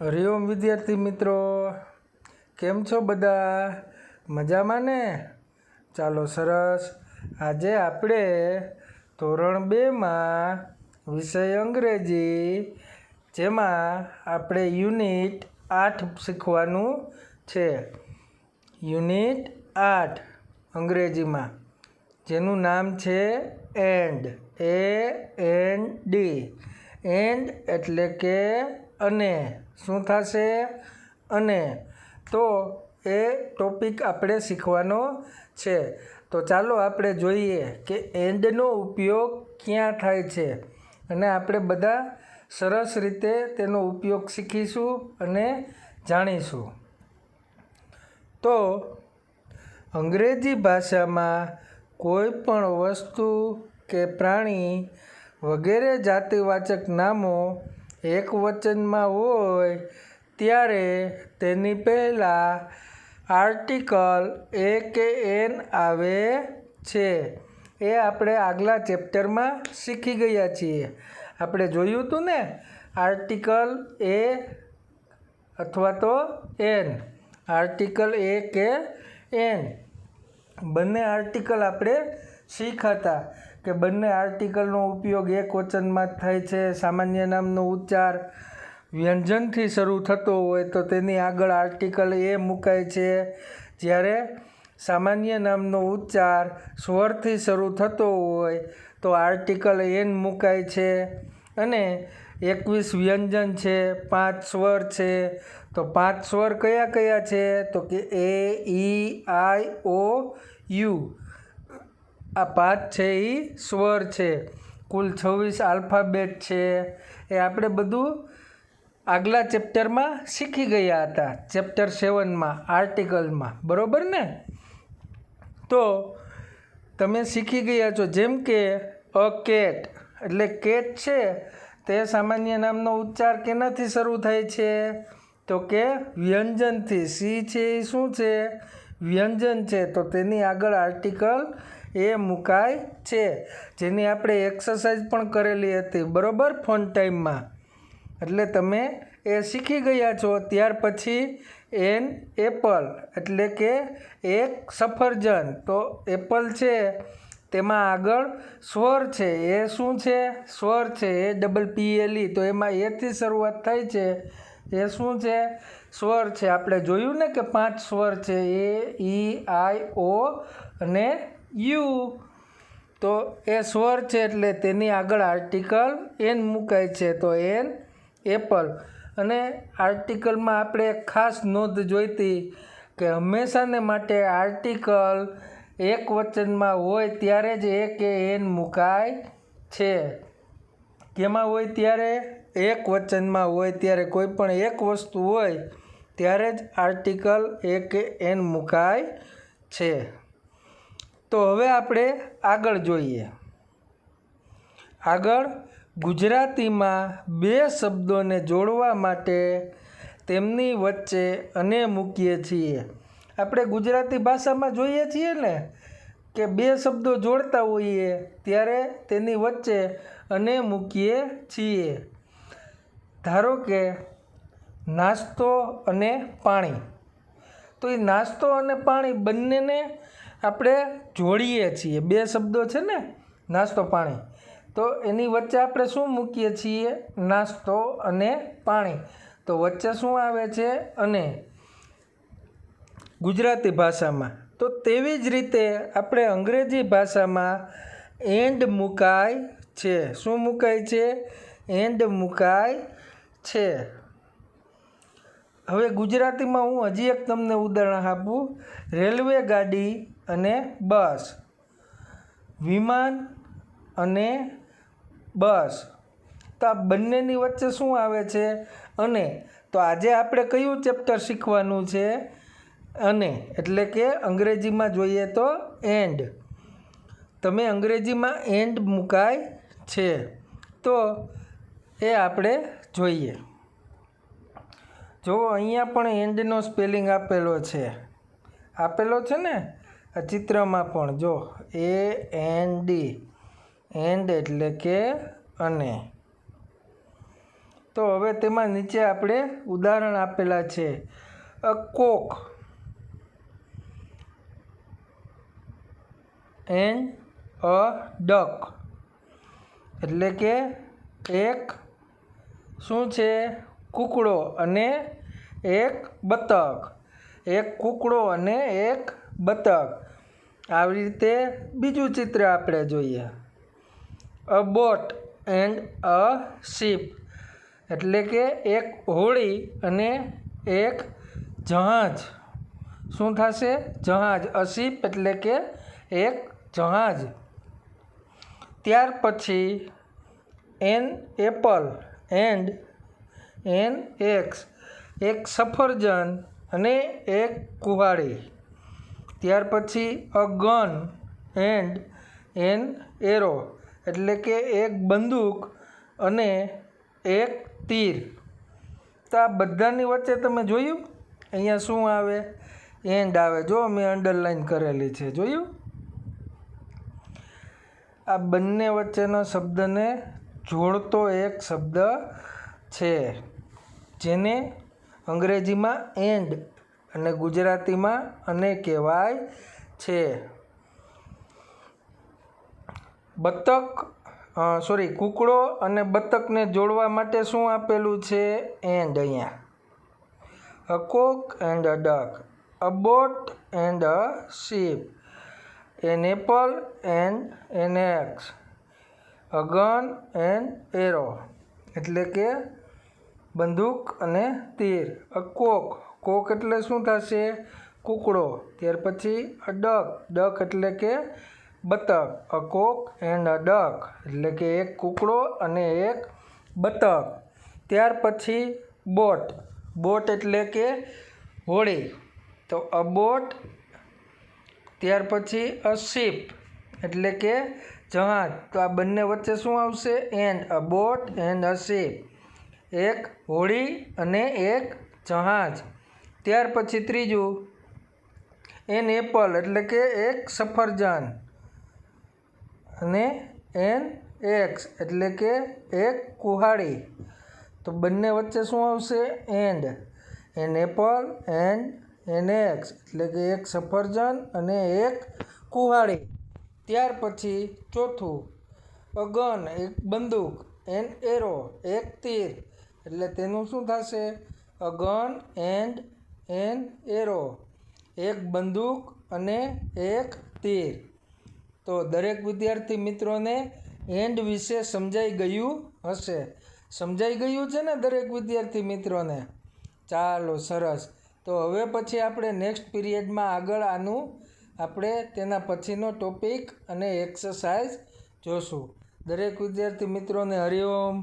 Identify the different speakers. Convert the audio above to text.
Speaker 1: હરિઓમ વિદ્યાર્થી મિત્રો, કેમ છો બધા? મજામાં ને? ચાલો સરસ. આજે આપણે ધોરણ 2માં વિષય અંગ્રેજી, જેમાં આપણે યુનિટ 8 શીખવાનું છે. યુનિટ 8 અંગ્રેજીમાં, જેનું નામ છે એન્ડ. AND. એન્ડ એટલે કે અને. શું થશે? અને. તો એ ટોપિક આપણે શીખવાનો છે. તો ચાલો આપણે જોઈએ કે એન્ડનો ઉપયોગ ક્યાં થાય છે, અને આપણે બધા સરસ રીતે તેનો ઉપયોગ શીખીશું અને જાણીશું. તો અંગ્રેજી ભાષામાં કોઈ પણ વસ્તુ કે પ્રાણી વગેરે જાતિવાચક નામો એકવચનમાં હોય ત્યારે તેની પહેલાં આર્ટિકલ એ કે એન આવે છે. એ આપણે આગલા ચેપ્ટરમાં શીખી ગયા છીએ. આપણે જોયું હતું ને, આર્ટિકલ એ અથવા તો એન. આર્ટિકલ એ કે એન, બંને આર્ટિકલ આપણે શીખ્યા કે બંને આર્ટિકલનો ઉપયોગ એકવચનમાં જ થાય છે. સામાન્ય નામનો ઉચ્ચાર વ્યંજનથી શરૂ થતો હોય તો તેની આગળ આર્ટિકલ એ મુકાય છે, જ્યારે સામાન્ય નામનો ઉચ્ચાર સ્વરથી શરૂ થતો હોય તો આર્ટિકલ એન મુકાય છે. અને 21 વ્યંજન છે, 5 સ્વર છે. તો 5 સ્વર કયા કયા છે? તો કે એ, ઈ, આઈ, ઓ, યુ. આ 5 છે એ સ્વર છે. કુલ 26 આલ્ફાબેટ છે. એ આપણે બધું આગલા ચેપ્ટરમાં શીખી ગયા હતા, ચેપ્ટર 7માં આર્ટિકલમાં. બરોબર ને? તો તમે શીખી ગયા છો. જેમ કે અ કેટ એટલે કેટ છે, તે સામાન્ય નામનો ઉચ્ચાર કેનાથી શરૂ થાય છે? તો કે વ્યંજનથી. સી છે એ શું છે? વ્યંજન છે. તો તેની આગળ આર્ટિકલ એ મુકાય છે, જેની આપણે એક્સરસાઇઝ પણ કરેલી હતી. બરોબર? ફોન ટાઈમમાં. એટલે તમે એ શીખી ગયા છો. ત્યાર પછી એન એપલ એટલે કે એક સફરજન. તો એપલ છે, તેમાં આગળ સ્વર છે. એ શું છે? સ્વર છે. APPLE. તો એમાં એથી શરૂઆત થાય છે. એ શું છે? સ્વર છે. આપણે જોયું ને કે 5 સ્વર છે, એ, ઈ, આઈ, ઓ અને યુ. તો એ સ્વર છે એટલે તેની આગળ આર્ટિકલ એન મુકાય છે. તો એન એપલ. અને આર્ટિકલમાં આપણે એક ખાસ નોંધ જોઈતી કે હંમેશાને માટે આર્ટિકલ એક વચનમાં હોય ત્યારે જ એ કે એન મુકાય છે. કેમાં હોય ત્યારે? એક વચનમાં હોય ત્યારે. કોઈ પણ એક વસ્તુ હોય ત્યારે જ આર્ટિકલ એ કે એન મુકાય છે. તો હવે આપણે આગળ જોઈએ. આગળ ગુજરાતીમાં બે શબ્દોને જોડવા માટે તેમની વચ્ચે અને મૂકીએ છીએ. આપણે ગુજરાતી ભાષામાં જોઈએ છીએ ને કે બે શબ્દો જોડતા હોઈએ ત્યારે તેની વચ્ચે અને મૂકીએ છીએ. ધારો કે નાસ્તો અને પાણી. તો એ નાસ્તો અને પાણી બંનેને આપણે જોડીએ છીએ. બે શબ્દો છે ને, નાસ્તો પાણી. તો એની વચ્ચે આપણે શું મૂકીએ છીએ? નાસ્તો અને પાણી. તો વચ્ચે શું આવે છે? અને. ગુજરાતી ભાષામાં. તો તેવી જ રીતે આપણે અંગ્રેજી ભાષામાં એન્ડ મુકાય છે. શું મુકાય છે? એન્ડ મુકાય છે. હવે ગુજરાતીમાં હું હજી એક તમને ઉદાહરણ આપું. રેલવે ગાડી અને બસ. વિમાન અને બસ. તો આ બંનેની વચ્ચે શું આવે છે? અને. તો આજે આપણે કયું ચેપ્ટર શીખવાનું છે? અને. એટલે કે અંગ્રેજીમાં જોઈએ તો એન્ડ. તમે અંગ્રેજીમાં એન્ડ મુકાય છે. તો એ આપણે જોઈએ. જો અહીંયા પણ એન્ડનો સ્પેલિંગ આપેલો છે. આપેલો છે ને આ ચિત્રમાં પણ. જો AND. એન્ડ એટલે કે અને. તો હવે તેમાં નીચે આપણે ઉદાહરણ આપેલા છે. અ કોક એન્ડ અ ડક, એટલે કે એક શું છે? કૂકડો અને એક બતક. એક કૂકડો અને એક બતક. આવી રીતે બીજું ચિત્ર આપણે જોઈએ. અ બોટ એન્ડ અ શિપ, એટલે કે એક હોડી અને એક જહાજ. શું થશે? જહાજ. અ શિપ એટલે કે એક જહાજ. ત્યાર પછી an apple and an axe, એક સફરજન અને એક કુહાડી. ત્યાર પછી a gun and an arrow, એટલે કે એક બંદૂક અને એક તીર. તો આ બધાની વચ્ચે તમે જોયું અહીંયા શું આવે? એન્ડ આવે. જો મેં અંડરલાઈન કરેલી છે, જોયું? આ બંને વચ્ચેનો શબ્દને જોડતો એક શબ્દ છે, જેને અંગ્રેજીમાં એન્ડ અને ગુજરાતીમાં અને કહેવાય છે. કૂકડો અને બતકને જોડવા માટે શું આપેલું છે? એન્ડ. અહીંયા a cock and a duck, a boat and a ship, an apple and an axe, a gun and arrow, એટલે કે બંદૂક અને તીર. અ કોક એટલે શું થશે? કૂકડો. ત્યાર પછી અ ડક એટલે કે બતક. અ કોક એન્ડ અ ડક, એટલે કે એક કૂકડો અને એક બતક. ત્યાર પછી બોટ એટલે કે હોડી. તો અ બોટ. ત્યાર પછી અ શિપ એટલે કે જહાજ. તો આ બંને વચ્ચે શું આવશે? And. A boat and a ship, એક હોડી અને એક જહાજ. ત્યાર પછી ત્રીજું એન એપલ એટલે કે એક સફરજન અને એન એક્સ એટલે કે એક કુહાડી. તો બંને વચ્ચે શું આવશે? And. An apple and an axe, એટલે કે એક સફરજન અને એક કુહાડી. ત્યાર પછી ચોથું અ ગન, એક બંદૂક, એન એરો, એક તીર, એટલે તેનું શું થશે? અ ગન એન્ડ એન એરો, એક બંદૂક અને એક તીર. તો દરેક વિદ્યાર્થી મિત્રોને એન્ડ વિશે સમજાઈ ગયું હશે. સમજાઈ ગયું છે ને દરેક વિદ્યાર્થી મિત્રોને? ચાલો, સરસ. તો હવે પછી આપણે નેક્સ્ટ પીરિયડમાં આગળ આપણે તેના પછીનો ટોપિક અને એક્સરસાઇઝ જોશું. દરેક વિદ્યાર્થી મિત્રોને હરિઓમ.